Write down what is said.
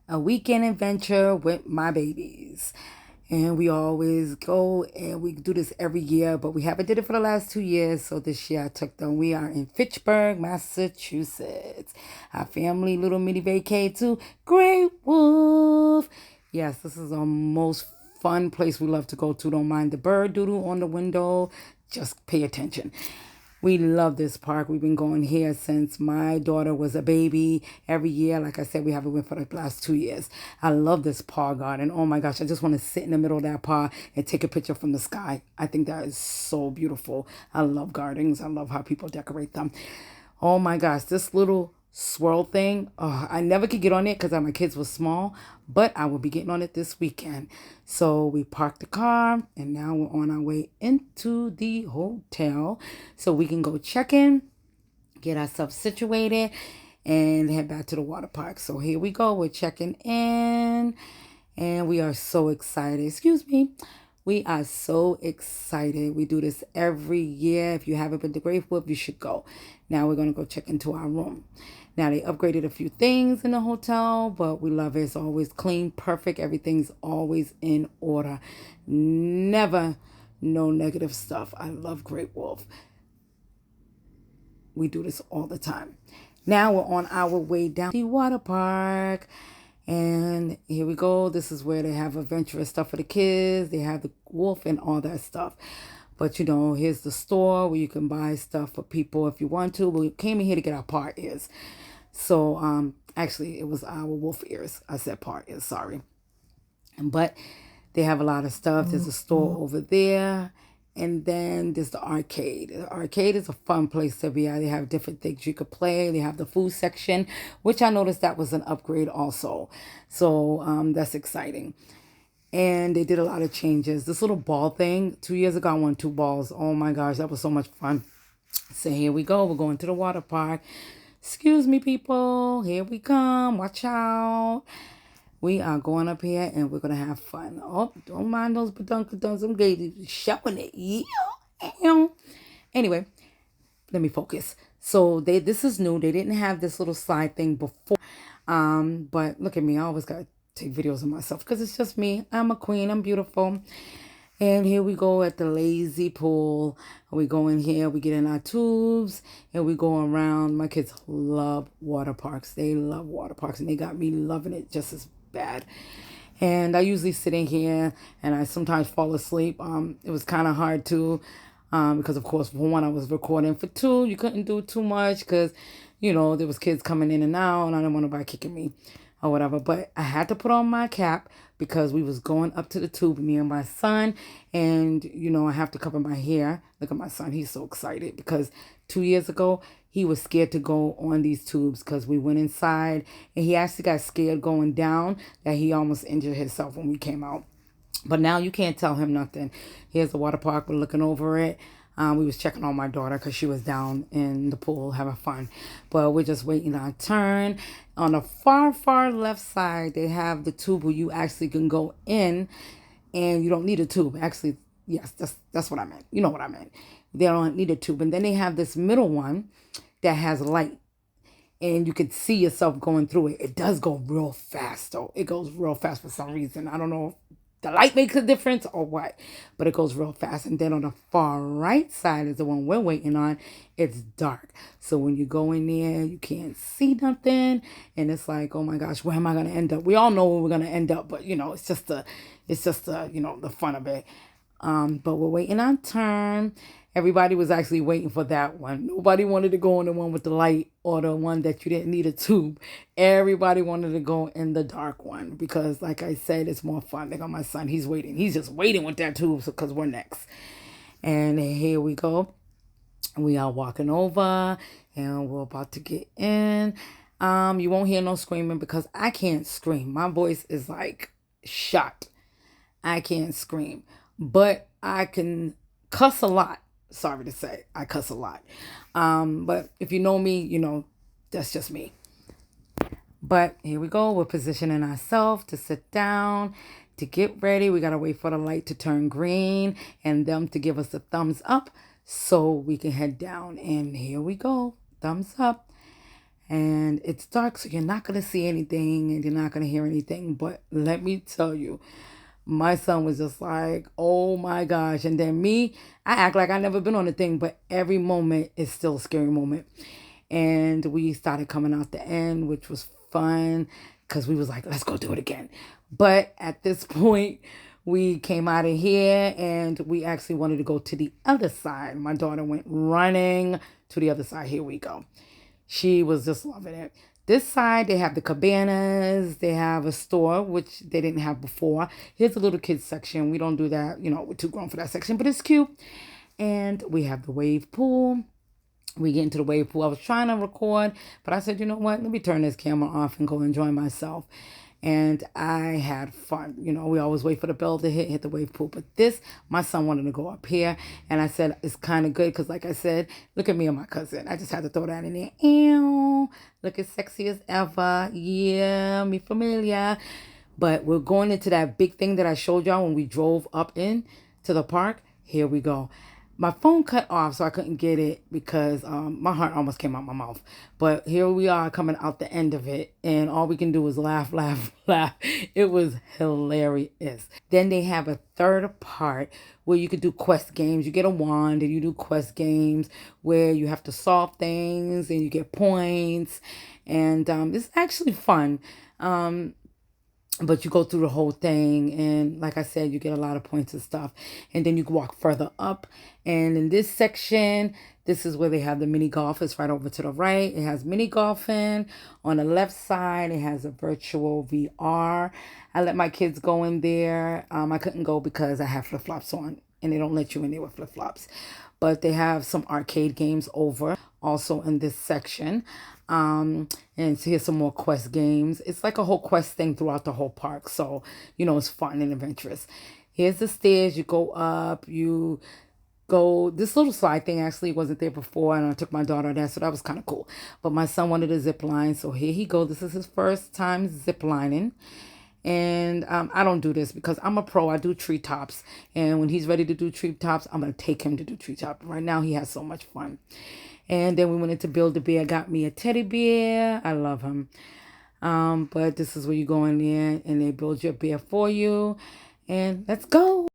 a weekend adventure with my babies. And we always go and we do this every year, but we haven't did it for the last 2 years. So this year I took them. We are in Fitchburg, Massachusetts. Our family little mini vacay to Great Wolf. Yes, this is the most fun place we love to go to. Don't mind the bird doodle on the window. Just pay attention. We love this park. We've been going here since my daughter was a baby. Every year, like I said, we haven't been for the last 2 years. I love this park garden. Oh my gosh, I just want to sit in the middle of that park and take a picture from the sky. I think that is so beautiful. I love gardens. I love how people decorate them. Oh my gosh, this little swirl thing. Oh, I never could get on it because my kids were small, but I will be getting on it this weekend. So we parked the car and now we're on our way into the hotel so we can go check in, get ourselves situated, and head back to the water park. So here we go. We're checking in and we are so excited. Excuse me. We are so excited. We do this every year. If you haven't been to Great Wolf, you should go. Now we're going to go check into our room. Now they upgraded a few things in the hotel, but we love it. It's always clean, perfect. Everything's always in order. Never no negative stuff. I love Great Wolf. We do this all the time. Now we're on our way down the water park. And here we go. This is where they have adventurous stuff for the kids. They have the wolf and all that stuff. But here's the store where you can buy stuff for people if you want to. We came in here to get our part ears. So actually it was our wolf ears. I said part ears, sorry. But they have a lot of stuff. There's a store over there. And then there's the arcade. The arcade is a fun place to be at. They have different things you could play. They have the food section, which I noticed that was an upgrade also. So that's exciting. And they did a lot of changes. This little ball thing, 2 years ago, I won 2 balls. Oh my gosh, that was so much fun. So here we go. We're going to the water park. Excuse me, people. Here we come. Watch out. We are going up here and we're going to have fun. Oh, don't mind those badunkaduns. I'm showing it. Yeah. Anyway, let me focus. So this is new. They didn't have this little slide thing before. But look at me. I always got to take videos of myself because it's just me. I'm a queen. I'm beautiful. And here we go at the lazy pool. We go in here, we get in our tubes, and we go around. My kids love water parks. They love water parks, and they got me loving it just as bad. And I usually sit in here, and I sometimes fall asleep. It was kind of hard to, because of course, for one, I was recording. For two, you couldn't do too much because, there was kids coming in and out, and I didn't want nobody kicking me or whatever. But I had to put on my cap because we was going up to the tube, me and my son, and I have to cover my hair. Look at my son, he's so excited because 2 years ago he was scared to go on these tubes because we went inside and he actually got scared going down that he almost injured himself when we came out. But now you can't tell him nothing. Here's the water park. We're looking over it. We was checking on my daughter because she was down in the pool having fun. But we're just waiting our turn. On the far, far left side, they have the tube where you actually can go in and you don't need a tube. Actually, yes, that's what I meant. You know what I meant. They don't need a tube. And then they have this middle one that has light. And you could see yourself going through it. It does go real fast, though. It goes real fast for some reason. I don't know if the light makes a difference or what, but it goes real fast. And then on the far right side is the one we're waiting on. It's dark. So when you go in there, you can't see nothing. And it's like, oh my gosh, where am I going to end up? We all know where we're going to end up, but it's just the fun of it. But we're waiting on turn. Everybody was actually waiting for that one. Nobody wanted to go on the one with the light or the one that you didn't need a tube. Everybody wanted to go in the dark one because, like I said, it's more fun. They got my son. He's waiting. He's just waiting with that tube because we're next. And here we go. We are walking over and we're about to get in. You won't hear no screaming because I can't scream. My voice is like shot. I can't scream, but I can cuss a lot. Sorry to say, I cuss a lot. But if you know me, that's just me. But here we go. We're positioning ourselves to sit down, to get ready. We got to wait for the light to turn green and them to give us a thumbs up so we can head down. And here we go. Thumbs up. and it's dark, so you're not going to see anything and you're not going to hear anything. But let me tell you, my son was just like, oh my gosh. And then me, I act like I never been on a thing, but every moment is still a scary moment. And we started coming out the end, which was fun because we was like, let's go do it again. But at this point, we came out of here and we actually wanted to go to the other side. My daughter went running to the other side. Here we go. She was just loving it. This side, they have the cabanas. They have a store, which they didn't have before. Here's a little kids section. We don't do that. We're too grown for that section, but it's cute. And we have the wave pool. We get into the wave pool. I was trying to record, but I said, you know what? Let me turn this camera off and go enjoy myself. And I had fun. We always wait for the bell to hit the wave pool. But this, my son wanted to go up here. And I said, it's kind of good because, like I said, look at me and my cousin. I just had to throw that in there. Ew, look as sexy as ever. Yeah, me familiar. But we're going into that big thing that I showed y'all when we drove up in to the park. Here we go. My phone cut off, so I couldn't get it because my heart almost came out my mouth. But here we are coming out the end of it, and all we can do is laugh, laugh, laugh. It was hilarious. Then they have a third part where you could do quest games. You get a wand and you do quest games where you have to solve things and you get points. And it's actually fun. But you go through the whole thing, and like I said, you get a lot of points and stuff. And then you can walk further up. And in this section, this is where they have the mini golf. It's right over to the right. It has mini golfing. On the left side, it has a virtual VR. I let my kids go in there. I couldn't go because I have flip-flops on, and they don't let you in there with flip-flops. But they have some arcade games over also in this section. And here's some more quest games. It's like a whole quest thing throughout the whole park. So, it's fun and adventurous. Here's the stairs. You go up. You go. This little slide thing actually wasn't there before. And I took my daughter there. So that was kind of cool. But my son wanted a zip line. So here he goes. This is his first time zip lining. And I don't do this because I'm a pro. I do treetops. And when he's ready to do treetops, I'm going to take him to do treetops. Right now, he has so much fun. And then we went into Build-A-Bear. Got me a teddy bear. I love him. But this is where you go in there and they build your bear for you. And let's go.